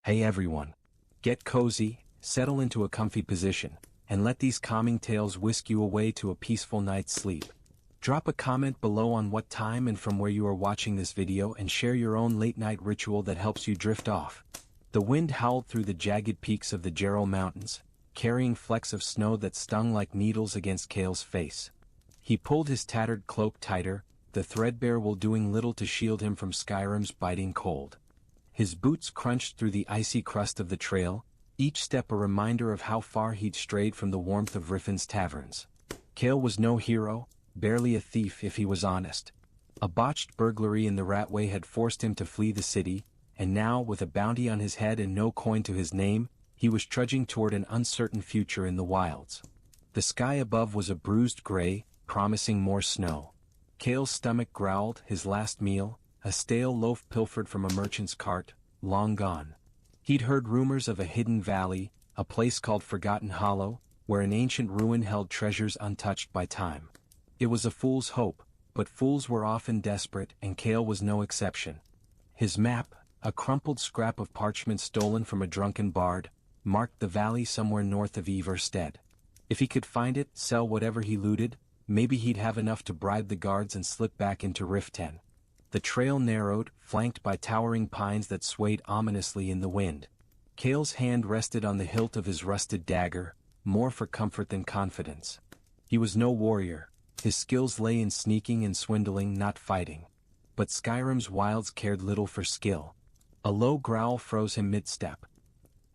Hey everyone. Get cozy, settle into a comfy position, and let these calming tales whisk you away to a peaceful night's sleep. Drop a comment below on what time and from where you are watching this video and share your own late-night ritual that helps you drift off. The wind howled through the jagged peaks of the Jarl Mountains, carrying flecks of snow that stung like needles against Kael's face. He pulled his tattered cloak tighter, the threadbare wool doing little to shield him from Skyrim's biting cold. His boots crunched through the icy crust of the trail, each step a reminder of how far he'd strayed from the warmth of Riffin's taverns. Kael was no hero, barely a thief if he was honest. A botched burglary in the Ratway had forced him to flee the city, and now, with a bounty on his head and no coin to his name, he was trudging toward an uncertain future in the wilds. The sky above was a bruised gray, promising more snow. Kael's stomach growled, his last meal, a stale loaf pilfered from a merchant's cart, long gone. He'd heard rumors of a hidden valley, a place called Forgotten Hollow, where an ancient ruin held treasures untouched by time. It was a fool's hope, but fools were often desperate, and Kael was no exception. His map, a crumpled scrap of parchment stolen from a drunken bard, marked the valley somewhere north of Everstead. If he could find it, sell whatever he looted, maybe he'd have enough to bribe the guards and slip back into Riften. The trail narrowed, flanked by towering pines that swayed ominously in the wind. Kael's hand rested on the hilt of his rusted dagger, more for comfort than confidence. He was no warrior. His skills lay in sneaking and swindling, not fighting. But Skyrim's wilds cared little for skill. A low growl froze him mid-step.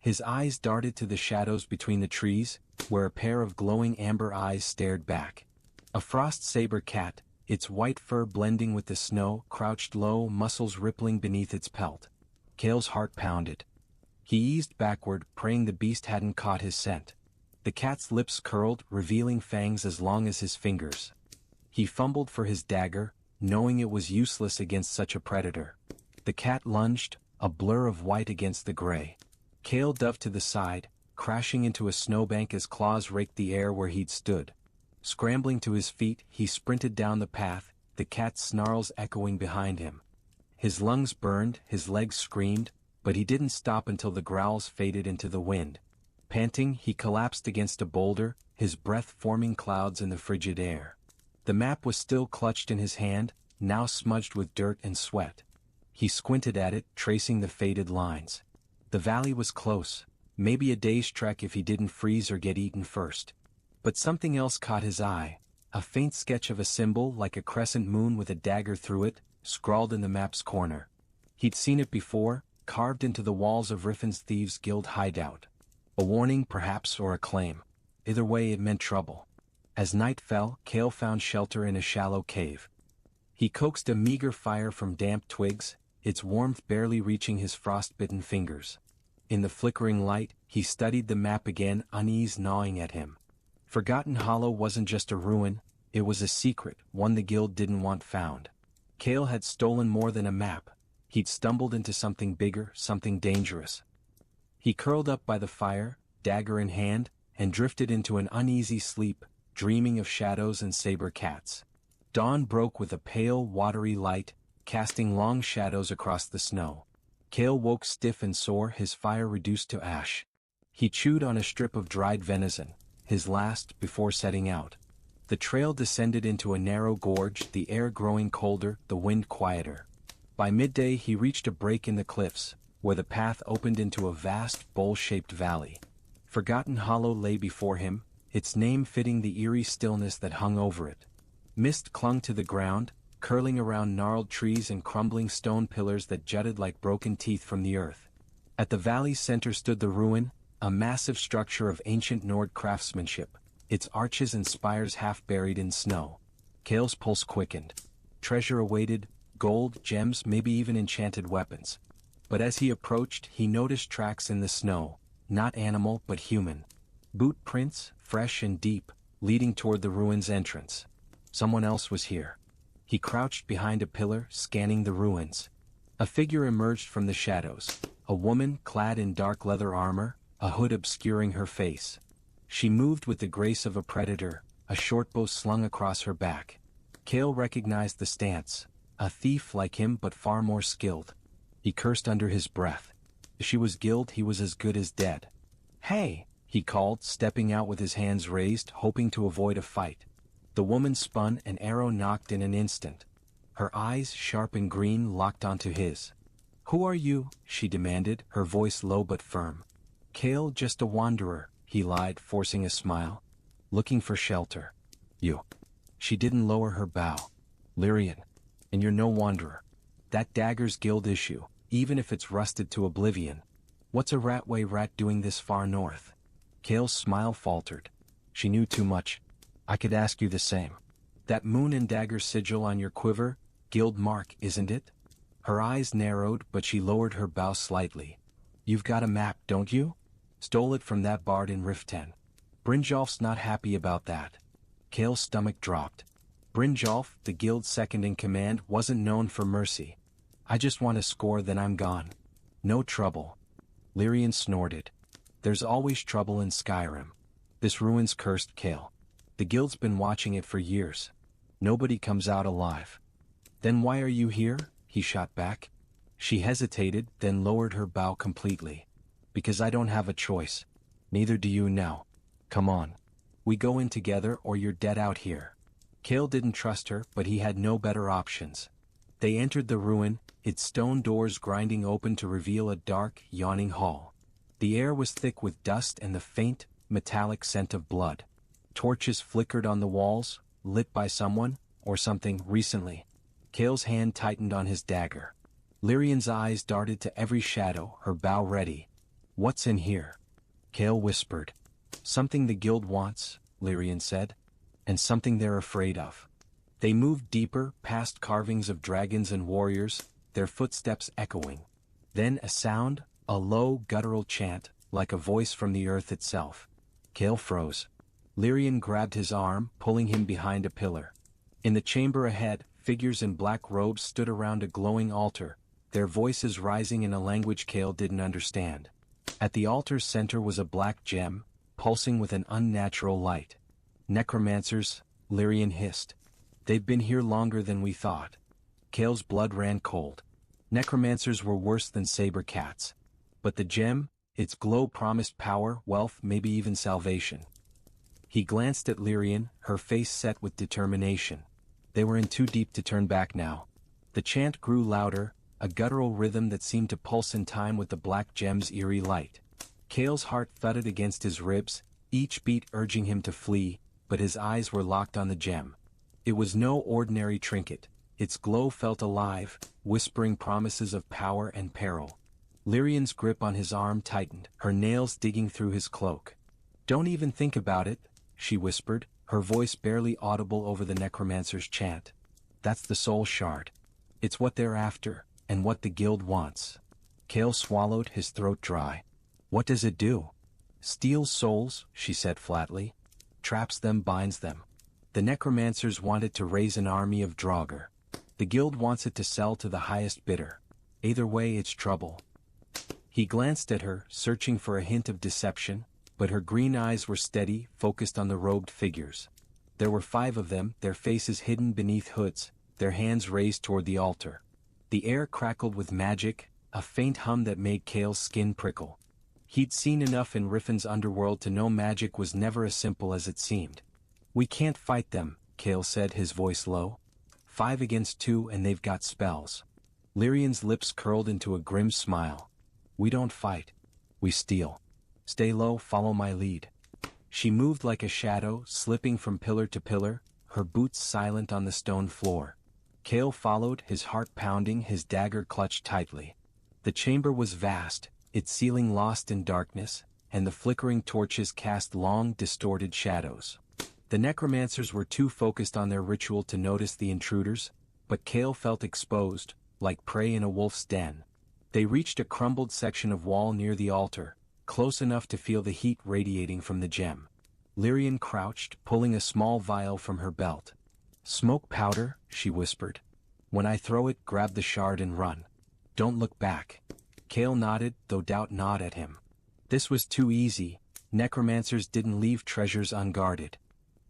His eyes darted to the shadows between the trees, where a pair of glowing amber eyes stared back. A frost saber cat, its white fur blending with the snow, crouched low, muscles rippling beneath its pelt. Kael's heart pounded. He eased backward, praying the beast hadn't caught his scent. The cat's lips curled, revealing fangs as long as his fingers. He fumbled for his dagger, knowing it was useless against such a predator. The cat lunged, a blur of white against the gray. Kael dove to the side, crashing into a snowbank as claws raked the air where he'd stood. Scrambling to his feet, he sprinted down the path, the cat's snarls echoing behind him. His lungs burned, his legs screamed, but he didn't stop until the growls faded into the wind. Panting, he collapsed against a boulder, his breath forming clouds in the frigid air. The map was still clutched in his hand, now smudged with dirt and sweat. He squinted at it, tracing the faded lines. The valley was close, maybe a day's trek if he didn't freeze or get eaten first. But something else caught his eye, a faint sketch of a symbol like a crescent moon with a dagger through it, scrawled in the map's corner. He'd seen it before, carved into the walls of Riffin's Thieves' Guild hideout. A warning perhaps, or a claim. Either way it meant trouble. As night fell, Kael found shelter in a shallow cave. He coaxed a meager fire from damp twigs, its warmth barely reaching his frostbitten fingers. In the flickering light, he studied the map again, unease gnawing at him. Forgotten Hollow wasn't just a ruin, it was a secret, one the guild didn't want found. Kael had stolen more than a map. He'd stumbled into something bigger, something dangerous. He curled up by the fire, dagger in hand, and drifted into an uneasy sleep, dreaming of shadows and saber cats. Dawn broke with a pale, watery light, casting long shadows across the snow. Kael woke stiff and sore, his fire reduced to ash. He chewed on a strip of dried venison, his last before setting out. The trail descended into a narrow gorge, the air growing colder, the wind quieter. By midday he reached a break in the cliffs, where the path opened into a vast, bowl-shaped valley. Forgotten Hollow lay before him, its name fitting the eerie stillness that hung over it. Mist clung to the ground, curling around gnarled trees and crumbling stone pillars that jutted like broken teeth from the earth. At the valley's center stood the ruin, a massive structure of ancient Nord craftsmanship, its arches and spires half buried in snow. Kael's pulse quickened. Treasure awaited, gold, gems, maybe even enchanted weapons. But as he approached, he noticed tracks in the snow, not animal but human. Boot prints, fresh and deep, leading toward the ruin's entrance. Someone else was here. He crouched behind a pillar, scanning the ruins. A figure emerged from the shadows, a woman clad in dark leather armor, a hood obscuring her face. She moved with the grace of a predator, a short bow slung across her back. Kael recognized the stance, a thief like him but far more skilled. He cursed under his breath. If she was guild, he was as good as dead. "Hey!" he called, stepping out with his hands raised, hoping to avoid a fight. The woman spun, an arrow knocked in an instant. Her eyes, sharp and green, locked onto his. "Who are you?" she demanded, her voice low but firm. "Kael, just a wanderer," he lied, forcing a smile. "Looking for shelter." "You." She didn't lower her bow. "Lirien. And you're no wanderer. That dagger's guild issue, even if it's rusted to oblivion. What's a ratway rat doing this far north?" Kael's smile faltered. She knew too much. "I could ask you the same. That moon and dagger sigil on your quiver, guild mark, isn't it?" Her eyes narrowed, but she lowered her bow slightly. "You've got a map, don't you? Stole it from that bard in Riften. Brynjolf's not happy about that." Kael's stomach dropped. Brynjolf, the guild's second in command, wasn't known for mercy. "I just want to score, then I'm gone." "No trouble." Lirien snorted. "There's always trouble in Skyrim. This ruin's cursed, Kael. The guild's been watching it for years. Nobody comes out alive." "Then why are you here?" he shot back. She hesitated, then lowered her bow completely. "Because I don't have a choice. Neither do you now. Come on. We go in together or you're dead out here." Kael didn't trust her, but he had no better options. They entered the ruin, its stone doors grinding open to reveal a dark, yawning hall. The air was thick with dust and the faint, metallic scent of blood. Torches flickered on the walls, lit by someone, or something, recently. Kael's hand tightened on his dagger. Lirien's eyes darted to every shadow, her bow ready. "What's in here?" Kael whispered. "Something the guild wants," Lirien said. "And something they're afraid of." They moved deeper, past carvings of dragons and warriors, their footsteps echoing. Then a sound, a low, guttural chant, like a voice from the earth itself. Kael froze. Lirien grabbed his arm, pulling him behind a pillar. In the chamber ahead, figures in black robes stood around a glowing altar, their voices rising in a language Kael didn't understand. At the altar's center was a black gem, pulsing with an unnatural light. "Necromancers," Lirien hissed. "They've been here longer than we thought." Kael's blood ran cold. Necromancers were worse than saber cats. But the gem, its glow promised power, wealth, maybe even salvation. He glanced at Lirien, her face set with determination. They were in too deep to turn back now. The chant grew louder, a guttural rhythm that seemed to pulse in time with the black gem's eerie light. Kael's heart thudded against his ribs, each beat urging him to flee, but his eyes were locked on the gem. It was no ordinary trinket. Its glow felt alive, whispering promises of power and peril. Lirien's grip on his arm tightened, her nails digging through his cloak. "Don't even think about it," she whispered, her voice barely audible over the necromancer's chant. "That's the soul shard. It's what they're after, and what the guild wants." Kael swallowed, his throat dry. "What does it do?" "Steals souls," she said flatly. "Traps them, binds them. The necromancers want it to raise an army of draugr. The guild wants it to sell to the highest bidder. Either way, it's trouble." He glanced at her, searching for a hint of deception, but her green eyes were steady, focused on the robed figures. There were 5 of them, their faces hidden beneath hoods, their hands raised toward the altar. The air crackled with magic, a faint hum that made Kael's skin prickle. He'd seen enough in Riffin's underworld to know magic was never as simple as it seemed. "We can't fight them," Kael said, his voice low. 5 against 2 and they've got spells." Lirien's lips curled into a grim smile. "We don't fight. We steal. Stay low, follow my lead." She moved like a shadow, slipping from pillar to pillar, her boots silent on the stone floor. Kael followed, his heart pounding, his dagger clutched tightly. The chamber was vast, its ceiling lost in darkness, and the flickering torches cast long, distorted shadows. The necromancers were too focused on their ritual to notice the intruders, but Kael felt exposed, like prey in a wolf's den. They reached a crumbled section of wall near the altar, close enough to feel the heat radiating from the gem. Lirien crouched, pulling a small vial from her belt. "Smoke powder," she whispered. "When I throw it, grab the shard and run. Don't look back." Kael nodded, though doubt gnawed at him. This was too easy. Necromancers didn't leave treasures unguarded.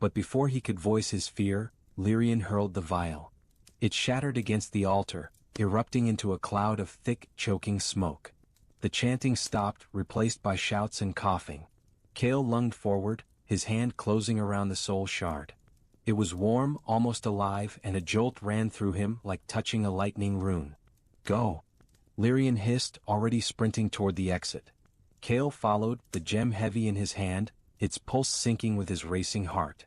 But before he could voice his fear, Lirien hurled the vial. It shattered against the altar, erupting into a cloud of thick, choking smoke. The chanting stopped, replaced by shouts and coughing. Kael lunged forward, his hand closing around the soul shard. It was warm, almost alive, and a jolt ran through him like touching a lightning rune. Go! Lirien hissed, already sprinting toward the exit. Kael followed, the gem heavy in his hand, its pulse syncing with his racing heart.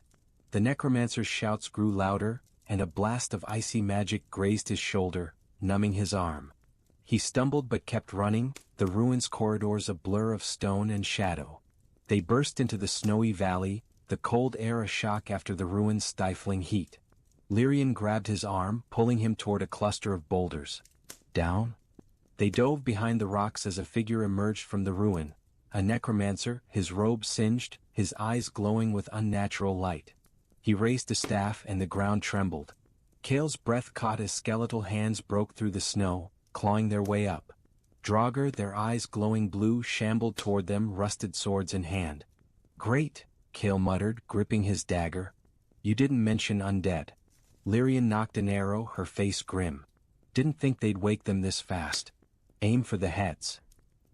The necromancer's shouts grew louder, and a blast of icy magic grazed his shoulder, numbing his arm. He stumbled but kept running, the ruins' corridors a blur of stone and shadow. They burst into the snowy valley, the cold air a shock after the ruins' stifling heat. Lirien grabbed his arm, pulling him toward a cluster of boulders. Down? They dove behind the rocks as a figure emerged from the ruin, a necromancer, his robe singed, his eyes glowing with unnatural light. He raised a staff and the ground trembled. Kael's breath caught as skeletal hands broke through the snow, clawing their way up. Draugr, their eyes glowing blue, shambled toward them, rusted swords in hand. Great, Kael muttered, gripping his dagger. You didn't mention undead. Lirien knocked an arrow, her face grim. Didn't think they'd wake them this fast. Aim for the heads.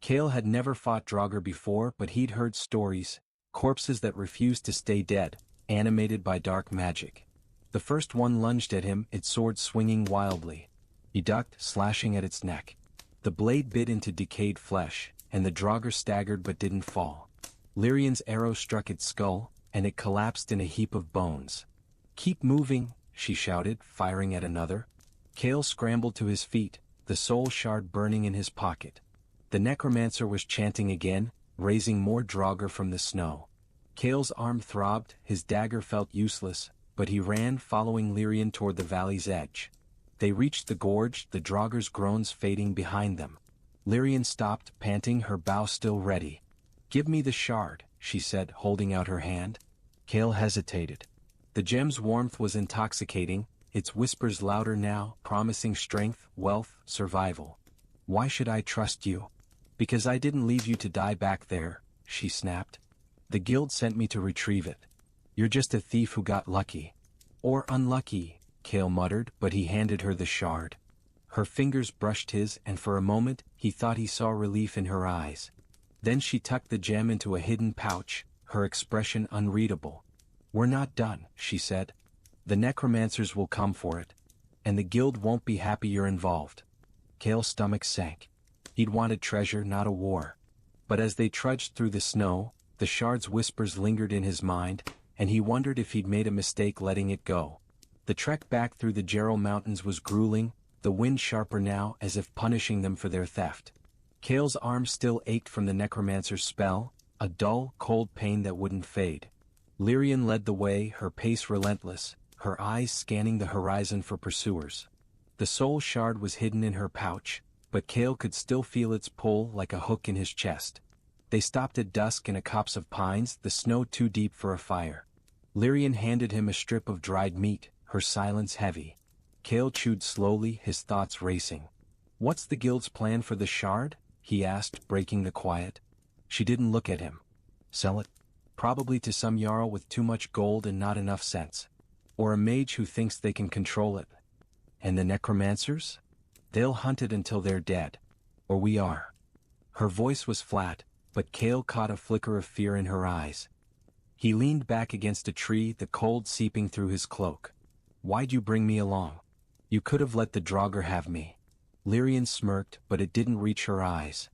Kael had never fought draugr before, but he'd heard stories, corpses that refused to stay dead, animated by dark magic. The first one lunged at him, its sword swinging wildly. He ducked, slashing at its neck. The blade bit into decayed flesh, and the draugr staggered but didn't fall. Lirien's arrow struck its skull, and it collapsed in a heap of bones. Keep moving, she shouted, firing at another. Kael scrambled to his feet, the soul shard burning in his pocket. The necromancer was chanting again, raising more draugr from the snow. Kael's arm throbbed, his dagger felt useless, but he ran, following Lirien toward the valley's edge. They reached the gorge, the draugr's groans fading behind them. Lirien stopped, panting, her bow still ready. Give me the shard, she said, holding out her hand. Kael hesitated. The gem's warmth was intoxicating, its whispers louder now, promising strength, wealth, survival. Why should I trust you? Because I didn't leave you to die back there, she snapped. The guild sent me to retrieve it. You're just a thief who got lucky. Or unlucky, Kael muttered, but he handed her the shard. Her fingers brushed his, and for a moment, he thought he saw relief in her eyes. Then she tucked the gem into a hidden pouch, her expression unreadable. We're not done, she said. The necromancers will come for it. And the guild won't be happy you're involved. Kael's stomach sank. He'd wanted treasure, not a war. But as they trudged through the snow, the shard's whispers lingered in his mind, and he wondered if he'd made a mistake letting it go. The trek back through the Gerald Mountains was grueling, the wind sharper now as if punishing them for their theft. Kael's arm still ached from the necromancer's spell, a dull, cold pain that wouldn't fade. Lirien led the way, her pace relentless, her eyes scanning the horizon for pursuers. The soul shard was hidden in her pouch, but Kael could still feel its pull like a hook in his chest. They stopped at dusk in a copse of pines, the snow too deep for a fire. Lirien handed him a strip of dried meat, her silence heavy. Kael chewed slowly, his thoughts racing. What's the guild's plan for the shard? He asked, breaking the quiet. She didn't look at him. Sell it? Probably to some jarl with too much gold and not enough sense. Or a mage who thinks they can control it. And the necromancers? They'll hunt it until they're dead. Or we are. Her voice was flat, but Kael caught a flicker of fear in her eyes. He leaned back against a tree, the cold seeping through his cloak. Why'd you bring me along? You could have let the draugr have me. Lirien smirked, but it didn't reach her eyes.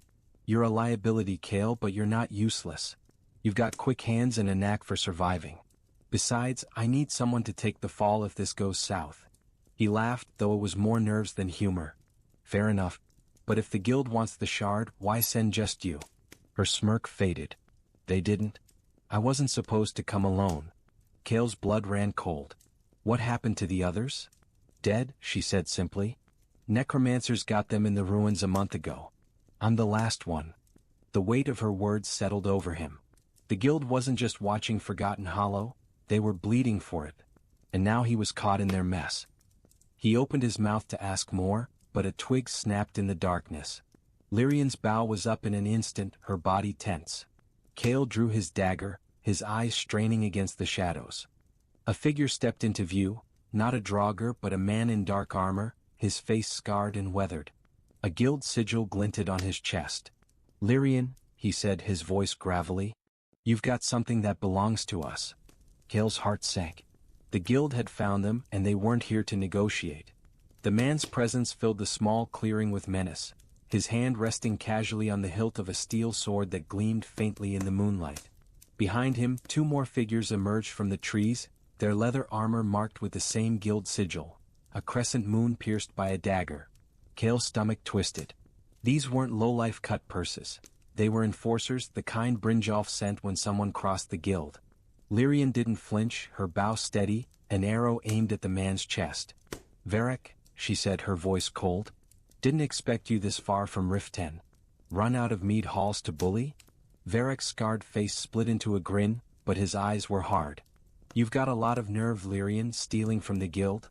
You're a liability, Kael, but you're not useless. You've got quick hands and a knack for surviving. Besides, I need someone to take the fall if this goes south. He laughed, though it was more nerves than humor. Fair enough. But if the guild wants the shard, why send just you? Her smirk faded. They didn't. I wasn't supposed to come alone. Kael's blood ran cold. What happened to the others? Dead, she said simply. Necromancers got them in the ruins a month ago. I'm the last one. The weight of her words settled over him. The guild wasn't just watching Forgotten Hollow, they were bleeding for it. And now he was caught in their mess. He opened his mouth to ask more, but a twig snapped in the darkness. Lirien's bow was up in an instant, her body tense. Kael drew his dagger, his eyes straining against the shadows. A figure stepped into view, not a draugr but a man in dark armor, his face scarred and weathered. A guild sigil glinted on his chest. Lirien, he said, his voice gravelly. You've got something that belongs to us. Kael's heart sank. The guild had found them and they weren't here to negotiate. The man's presence filled the small clearing with menace, his hand resting casually on the hilt of a steel sword that gleamed faintly in the moonlight. Behind him, two more figures emerged from the trees, their leather armor marked with the same guild sigil, a crescent moon pierced by a dagger. Kael's stomach twisted. These weren't lowlife cut purses. They were enforcers, the kind Brynjolf sent when someone crossed the guild. Lirien didn't flinch, her bow steady, an arrow aimed at the man's chest. Varric, she said, her voice cold. Didn't expect you this far from Riften. Run out of mead halls to bully? Varric's scarred face split into a grin, but his eyes were hard. You've got a lot of nerve, Lirien, stealing from the guild.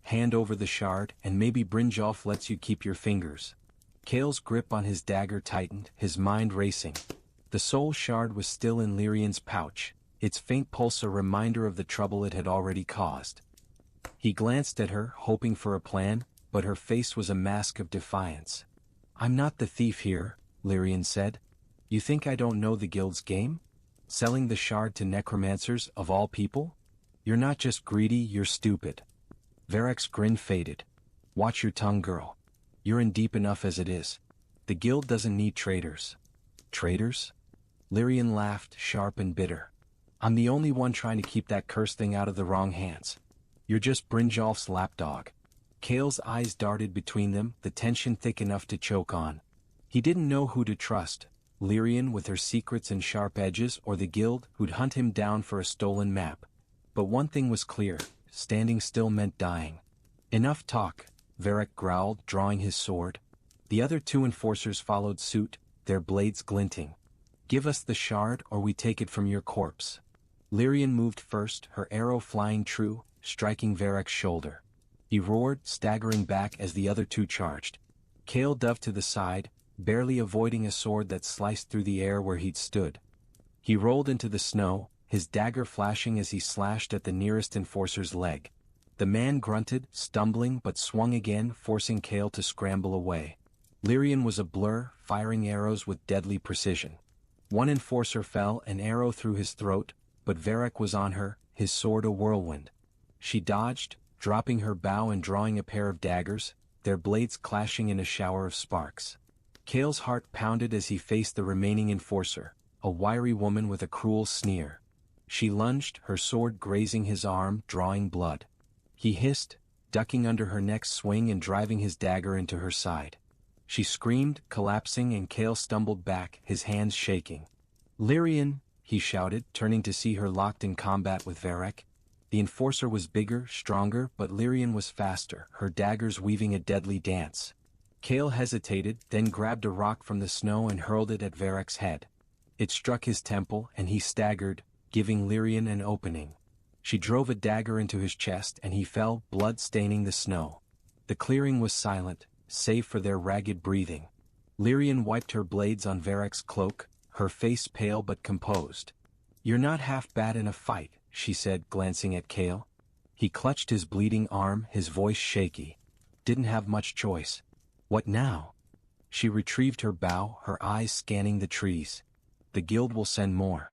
Hand over the shard, and maybe Brynjolf lets you keep your fingers. Kael's grip on his dagger tightened, his mind racing. The soul shard was still in Lirien's pouch, its faint pulse a reminder of the trouble it had already caused. He glanced at her, hoping for a plan, but her face was a mask of defiance. I'm not the thief here, Lirien said. You think I don't know the guild's game? Selling the shard to necromancers, of all people? You're not just greedy, you're stupid. Varric's grin faded. Watch your tongue, girl. You're in deep enough as it is. The guild doesn't need traitors. Traitors? Lirien laughed, sharp and bitter. I'm the only one trying to keep that cursed thing out of the wrong hands. You're just Brynjolf's lapdog. Kael's eyes darted between them, the tension thick enough to choke on. He didn't know who to trust, Lirien with her secrets and sharp edges, or the guild who'd hunt him down for a stolen map. But one thing was clear, standing still meant dying. Enough talk, Varric growled, drawing his sword. The other two enforcers followed suit, their blades glinting. Give us the shard or we take it from your corpse. Lirien moved first, her arrow flying true, striking Varric's shoulder. He roared, staggering back as the other two charged. Kael dove to the side, barely avoiding a sword that sliced through the air where he'd stood. He rolled into the snow, his dagger flashing as he slashed at the nearest enforcer's leg. The man grunted, stumbling, but swung again, forcing Kael to scramble away. Lirien was a blur, firing arrows with deadly precision. One enforcer fell, an arrow through his throat, but Varric was on her, his sword a whirlwind. She dodged, dropping her bow and drawing a pair of daggers, their blades clashing in a shower of sparks. Kael's heart pounded as he faced the remaining enforcer, a wiry woman with a cruel sneer. She lunged, her sword grazing his arm, drawing blood. He hissed, ducking under her next swing and driving his dagger into her side. She screamed, collapsing, and Kael stumbled back, his hands shaking. Lirien, he shouted, turning to see her locked in combat with Varric. The enforcer was bigger, stronger, but Lirien was faster, her daggers weaving a deadly dance. Kael hesitated, then grabbed a rock from the snow and hurled it at Varric's head. It struck his temple, and he staggered, giving Lirien an opening. She drove a dagger into his chest and he fell, blood staining the snow. The clearing was silent, save for their ragged breathing. Lirien wiped her blades on Varric's cloak, her face pale but composed. You're not half bad in a fight, she said, glancing at Kael. He clutched his bleeding arm, his voice shaky. Didn't have much choice. What now? She retrieved her bow, her eyes scanning the trees. The guild will send more.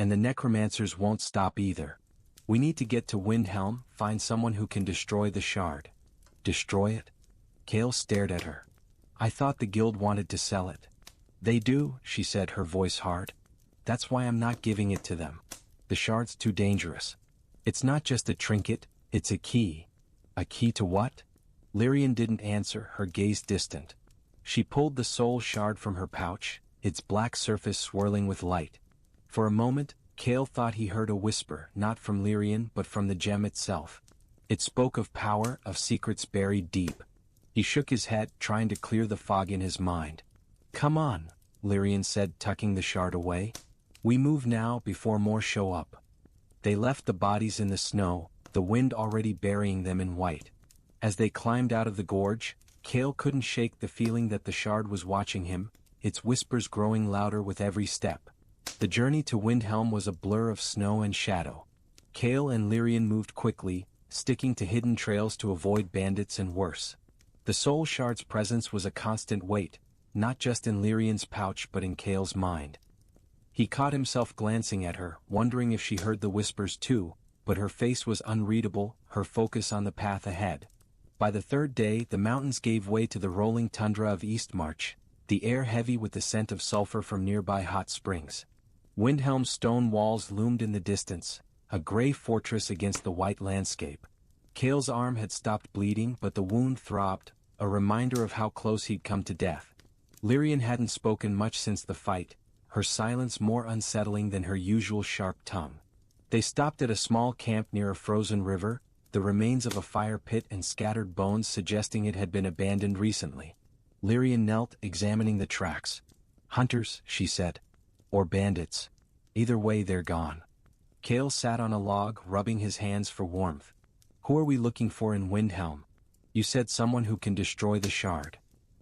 And the necromancers won't stop either. We need to get to Windhelm, find someone who can destroy the shard. Destroy it? Kael stared at her. I thought the guild wanted to sell it. They do, she said, her voice hard. That's why I'm not giving it to them. The shard's too dangerous. It's not just a trinket, it's a key. A key to what? Lirien didn't answer, her gaze distant. She pulled the soul shard from her pouch, its black surface swirling with light. For a moment, Kael thought he heard a whisper, not from Lirien but from the gem itself. It spoke of power, of secrets buried deep. He shook his head, trying to clear the fog in his mind. Come on, Lirien said, tucking the shard away. We move now before more show up. They left the bodies in the snow, the wind already burying them in white. As they climbed out of the gorge, Kael couldn't shake the feeling that the shard was watching him, its whispers growing louder with every step. The journey to Windhelm was a blur of snow and shadow. Kael and Lirien moved quickly, sticking to hidden trails to avoid bandits and worse. The soul shard's presence was a constant weight, not just in Lirien's pouch but in Kael's mind. He caught himself glancing at her, wondering if she heard the whispers too, but her face was unreadable, her focus on the path ahead. By the third day the mountains gave way to the rolling tundra of Eastmarch, the air heavy with the scent of sulfur from nearby hot springs. Windhelm's stone walls loomed in the distance, a gray fortress against the white landscape. Kael's arm had stopped bleeding but the wound throbbed, a reminder of how close he'd come to death. Lirien hadn't spoken much since the fight, her silence more unsettling than her usual sharp tongue. They stopped at a small camp near a frozen river, the remains of a fire pit and scattered bones suggesting it had been abandoned recently. Lirien knelt, examining the tracks. "Hunters," she said. "Or bandits. Either way they're gone." Kael sat on a log, rubbing his hands for warmth. "Who are we looking for in Windhelm? You said someone who can destroy the shard."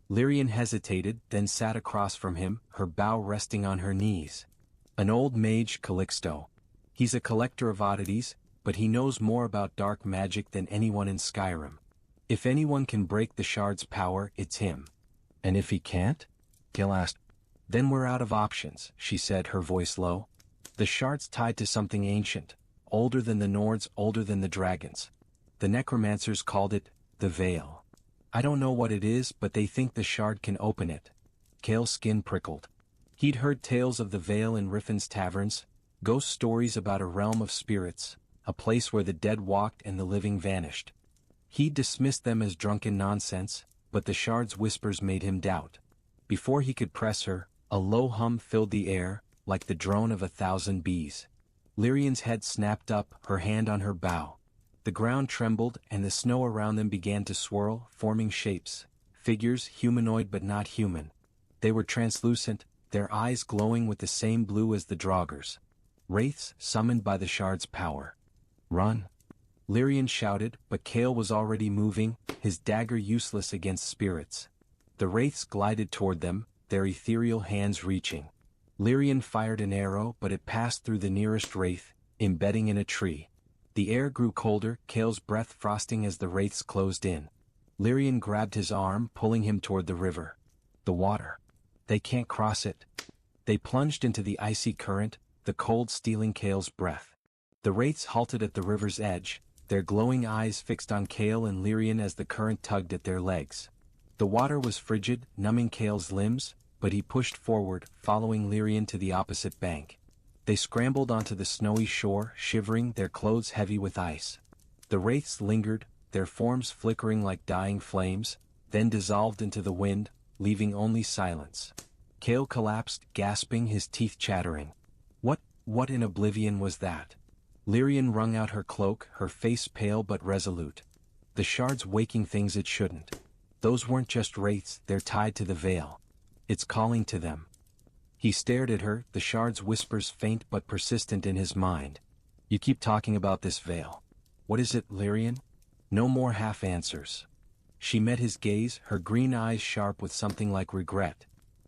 Lirien hesitated, then sat across from him, her bow resting on her knees. "An old mage, Calixto. He's a collector of oddities, but he knows more about dark magic than anyone in Skyrim. If anyone can break the shard's power, it's him." "And if he can't?" Kael asked. "Then we're out of options," she said, her voice low. "The shard's tied to something ancient, older than the Nords, older than the dragons. The necromancers called it the Veil. I don't know what it is, but they think the shard can open it." Kael's skin prickled. He'd heard tales of the Veil in Riffin's taverns, ghost stories about a realm of spirits, a place where the dead walked and the living vanished. He dismissed them as drunken nonsense, but the shard's whispers made him doubt. Before he could press her, a low hum filled the air, like the drone of 1,000 bees. Lirien's head snapped up, her hand on her bow. The ground trembled and the snow around them began to swirl, forming shapes, figures humanoid but not human. They were translucent, their eyes glowing with the same blue as the draugrs. Wraiths summoned by the shard's power. "Run!" Lirien shouted, but Kael was already moving, his dagger useless against spirits. The wraiths glided toward them, their ethereal hands reaching. Lirien fired an arrow but it passed through the nearest wraith, embedding in a tree. The air grew colder, Kael's breath frosting as the wraiths closed in. Lirien grabbed his arm, pulling him toward the river. "The water. They can't cross it." They plunged into the icy current, the cold stealing Kael's breath. The wraiths halted at the river's edge, their glowing eyes fixed on Kael and Lirien as the current tugged at their legs. The water was frigid, numbing Kael's limbs, but he pushed forward, following Lirien to the opposite bank. They scrambled onto the snowy shore, shivering, their clothes heavy with ice. The wraiths lingered, their forms flickering like dying flames, then dissolved into the wind, leaving only silence. Kael collapsed, gasping, his teeth chattering. What in oblivion was that? Lirien wrung out her cloak, her face pale but resolute. "The shard's waking things it shouldn't. Those weren't just wraiths, they're tied to the Veil. It's calling to them." He stared at her, the shard's whispers faint but persistent in his mind. "You keep talking about this Veil. What is it, Lirien?" No more half answers. She met his gaze, her green eyes sharp with something like regret.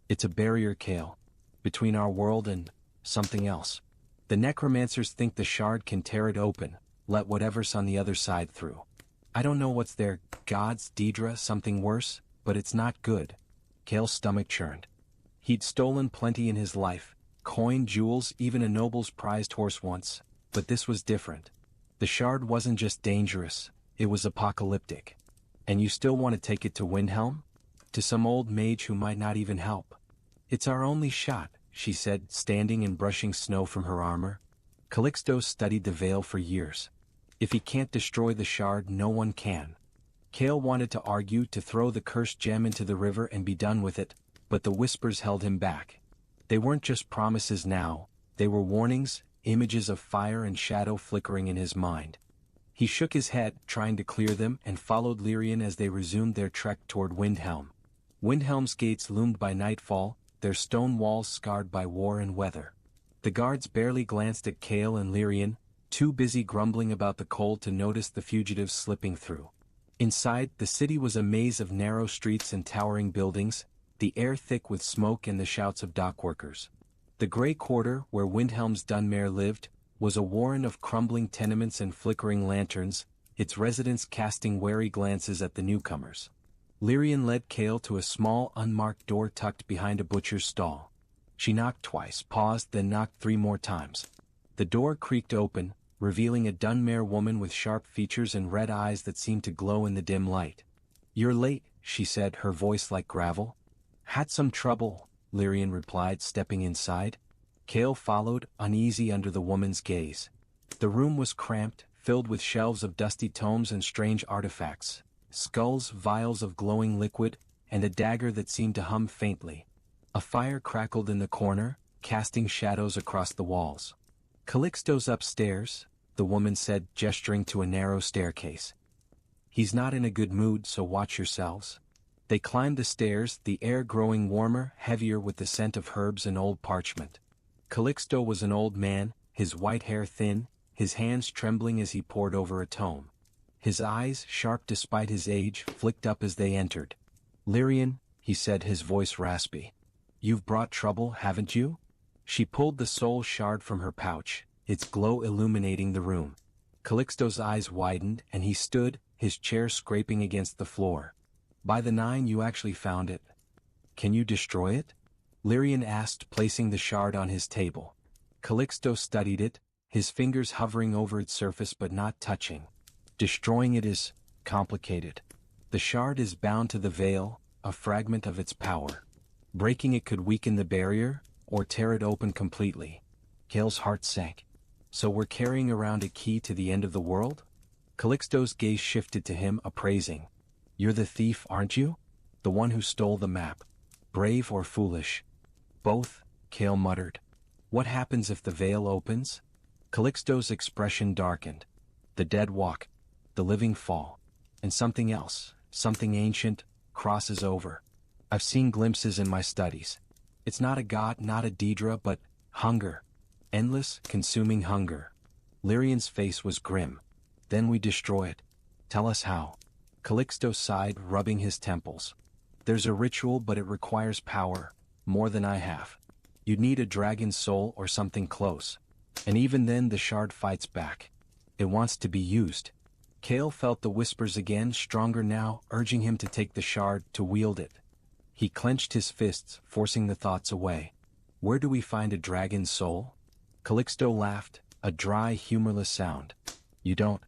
"It's a barrier, Kael. Between our world and something else. The necromancers think the shard can tear it open, let whatever's on the other side through. I don't know what's there, gods, Daedra, something worse, but it's not good." Kael's stomach churned. He'd stolen plenty in his life, coin, jewels, even a noble's prized horse once, but this was different. The shard wasn't just dangerous, it was apocalyptic. "And you still want to take it to Windhelm? To some old mage who might not even help?" "It's our only shot," she said, standing and brushing snow from her armor. "Calixto studied the Veil for years. If he can't destroy the shard, no one can." Kael wanted to argue, to throw the cursed gem into the river and be done with it, but the whispers held him back. They weren't just promises now, they were warnings, images of fire and shadow flickering in his mind. He shook his head, trying to clear them, and followed Lirien as they resumed their trek toward Windhelm. Windhelm's gates loomed by nightfall, their stone walls scarred by war and weather. The guards barely glanced at Kael and Lirien, too busy grumbling about the cold to notice the fugitives slipping through. Inside, the city was a maze of narrow streets and towering buildings, the air thick with smoke and the shouts of dockworkers. The Grey Quarter, where Windhelm's Dunmare lived, was a warren of crumbling tenements and flickering lanterns, its residents casting wary glances at the newcomers. Lirien led Kael to a small unmarked door tucked behind a butcher's stall. She knocked twice, paused, then knocked 3 more times. The door creaked open, revealing a Dunmare woman with sharp features and red eyes that seemed to glow in the dim light. "You're late," she said, her voice like gravel. "Had some trouble," Lirien replied, stepping inside. Kael followed, uneasy under the woman's gaze. The room was cramped, filled with shelves of dusty tomes and strange artifacts, skulls, vials of glowing liquid, and a dagger that seemed to hum faintly. A fire crackled in the corner, casting shadows across the walls. "Calixto's upstairs," the woman said, gesturing to a narrow staircase. "He's not in a good mood, so watch yourselves." They climbed the stairs, the air growing warmer, heavier with the scent of herbs and old parchment. Calixto was an old man, his white hair thin, his hands trembling as he pored over a tome. His eyes, sharp despite his age, flicked up as they entered. "Lirien," he said, his voice raspy. "You've brought trouble, haven't you?" She pulled the soul shard from her pouch, its glow illuminating the room. Calixto's eyes widened, and he stood, his chair scraping against the floor. "By the 9, you actually found it. Can you destroy it?" Lirien asked, placing the shard on his table. Calixto studied it, his fingers hovering over its surface but not touching. "Destroying it is complicated. The shard is bound to the veil, a fragment of its power. Breaking it could weaken the barrier, or tear it open completely." Kael's heart sank. "So we're carrying around a key to the end of the world?" Calixto's gaze shifted to him, appraising. "You're the thief, aren't you? The one who stole the map. Brave or foolish?" "Both," Kael muttered. "What happens if the veil opens?" Calixto's expression darkened. "The dead walk. The living fall. And something else, something ancient, crosses over. I've seen glimpses in my studies. It's not a god, not a Daedra, but hunger. Endless, consuming hunger." Lirien's face was grim. "Then we destroy it. Tell us how." Calixto sighed, rubbing his temples. "There's a ritual, but it requires power, more than I have. You'd need a dragon's soul or something close. And even then the shard fights back. It wants to be used." Kael felt the whispers again, stronger now, urging him to take the shard, to wield it. He clenched his fists, forcing the thoughts away. "Where do we find a dragon's soul?" Calixto laughed, a dry, humorless sound. "You don't.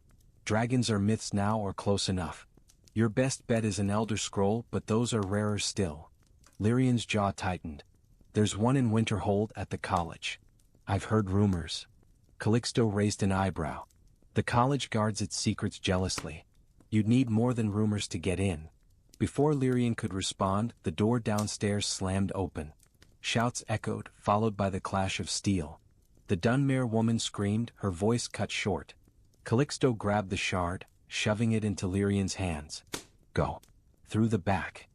Dragons are myths now or close enough. Your best bet is an Elder Scroll, but those are rarer still." Lirien's jaw tightened. "There's one in Winterhold at the college. I've heard rumors." Calixto raised an eyebrow. "The college guards its secrets jealously. You'd need more than rumors to get in." Before Lirien could respond, the door downstairs slammed open. Shouts echoed, followed by the clash of steel. The Dunmare woman screamed, her voice cut short. Calixto grabbed the shard, shoving it into Lirien's hands. "Go. Through the back."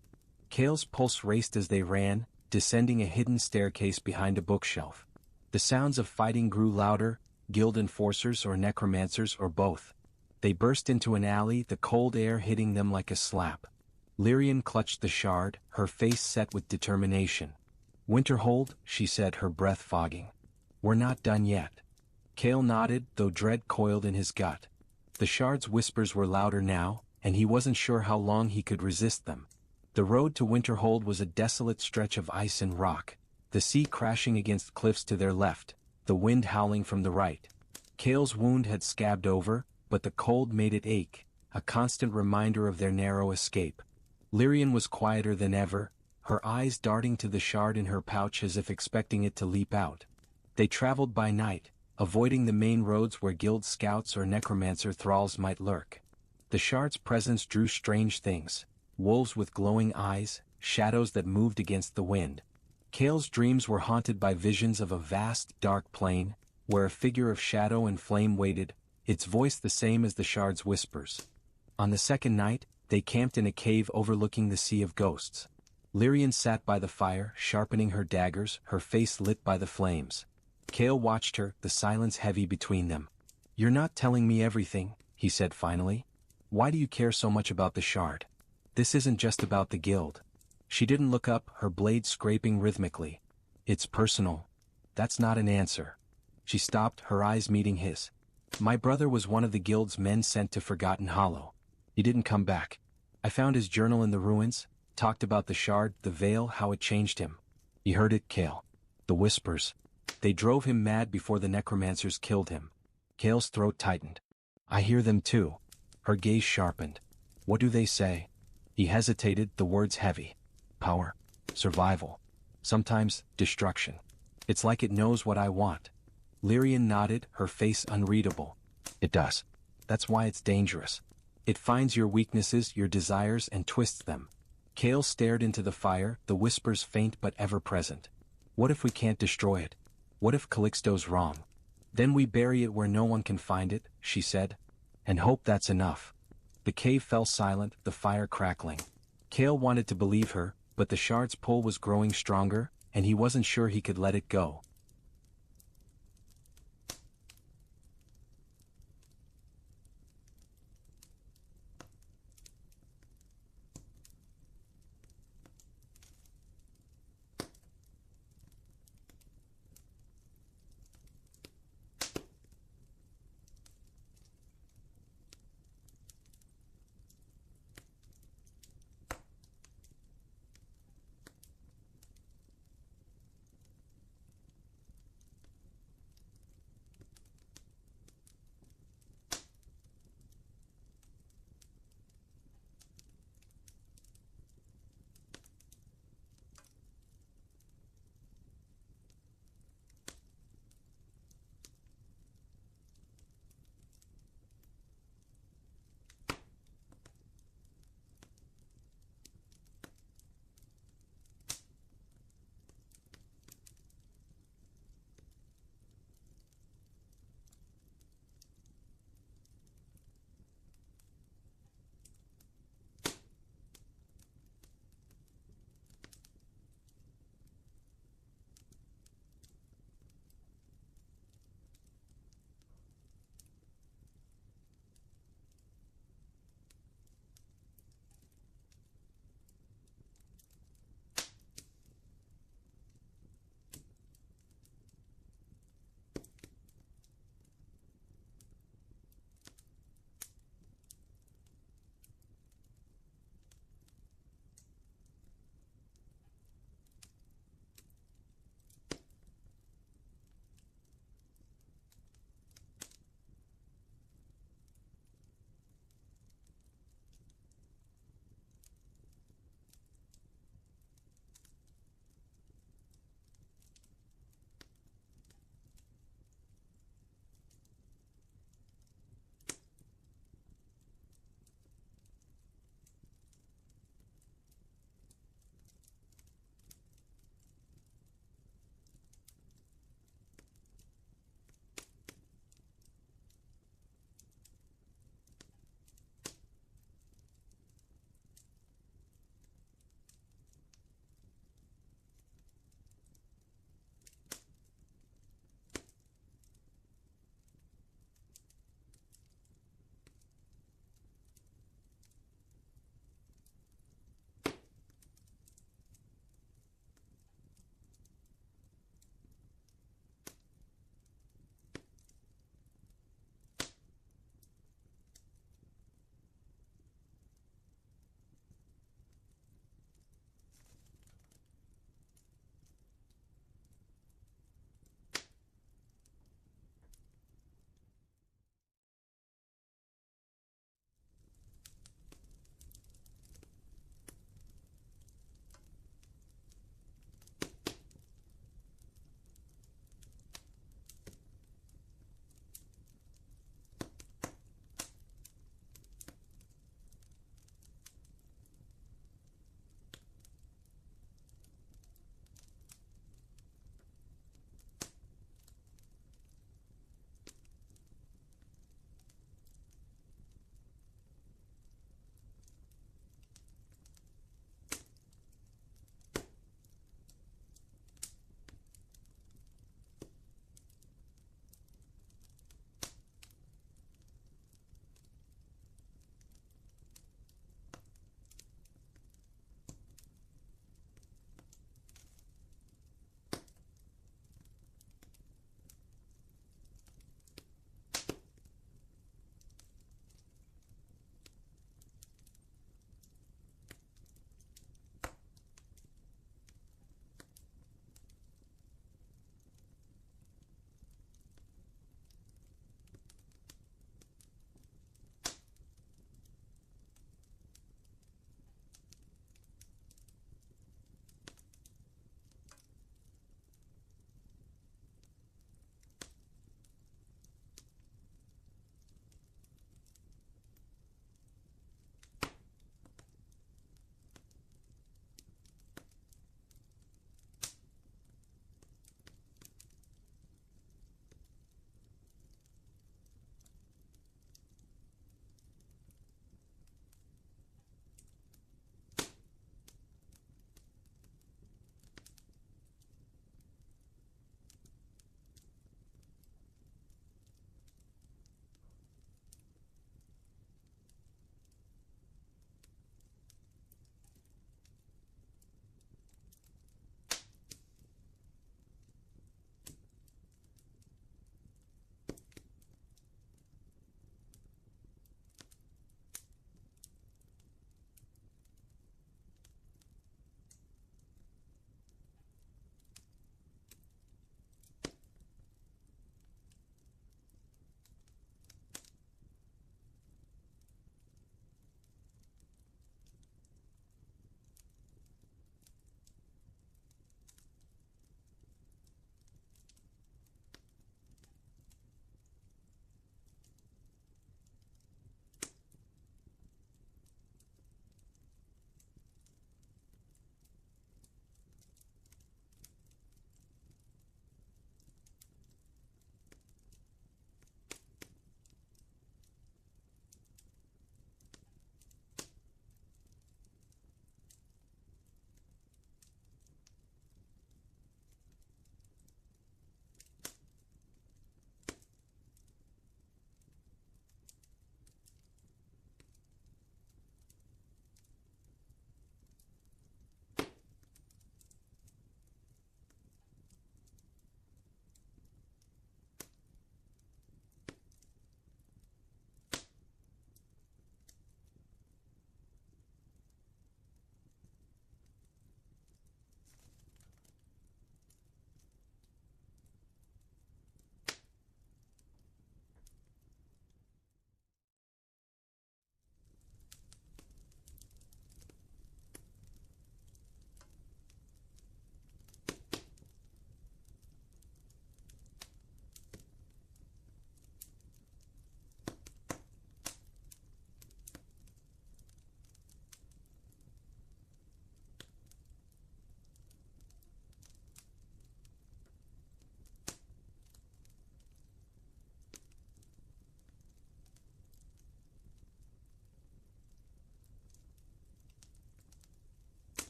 Kael's pulse raced as they ran, descending a hidden staircase behind a bookshelf. The sounds of fighting grew louder, guild enforcers or necromancers or both. They burst into an alley, the cold air hitting them like a slap. Lirien clutched the shard, her face set with determination. "Winterhold," she said, her breath fogging. "We're not done yet." Kael nodded, though dread coiled in his gut. The shard's whispers were louder now, and he wasn't sure how long he could resist them. The road to Winterhold was a desolate stretch of ice and rock, the sea crashing against cliffs to their left, the wind howling from the right. Kael's wound had scabbed over, but the cold made it ache, a constant reminder of their narrow escape. Lirien was quieter than ever, her eyes darting to the shard in her pouch as if expecting it to leap out. They traveled by night, avoiding the main roads where guild scouts or necromancer thralls might lurk. The shard's presence drew strange things: wolves with glowing eyes, shadows that moved against the wind. Kael's dreams were haunted by visions of a vast, dark plain, where a figure of shadow and flame waited, its voice the same as the shard's whispers. On the second night, they camped in a cave overlooking the Sea of Ghosts. Lirien sat by the fire, sharpening her daggers, her face lit by the flames. Kael watched her, the silence heavy between them. "You're not telling me everything," he said finally. "Why do you care so much about the shard? This isn't just about the guild." She didn't look up, her blade scraping rhythmically. "It's personal." "That's not an answer." She stopped, her eyes meeting his. "My brother was one of the guild's men sent to Forgotten Hollow. He didn't come back. I found his journal in the ruins, talked about the shard, the veil, how it changed him. You heard it, Kael. The whispers. They drove him mad before the necromancers killed him. Kael's throat tightened. I hear them too. Her gaze sharpened. What do they say? He hesitated, the words heavy. Power. Survival. Sometimes, destruction. It's like it knows what I want. Lirien nodded, her face unreadable. It does. That's why it's dangerous. It finds your weaknesses, your desires, and twists them. Kael stared into the fire, the whispers faint but ever present. What if we can't destroy it? What if Calixto's wrong? Then we bury it where no one can find it, she said. And hope that's enough. The cave fell silent, the fire crackling. Kael wanted to believe her, but the shard's pull was growing stronger, and he wasn't sure he could let it go.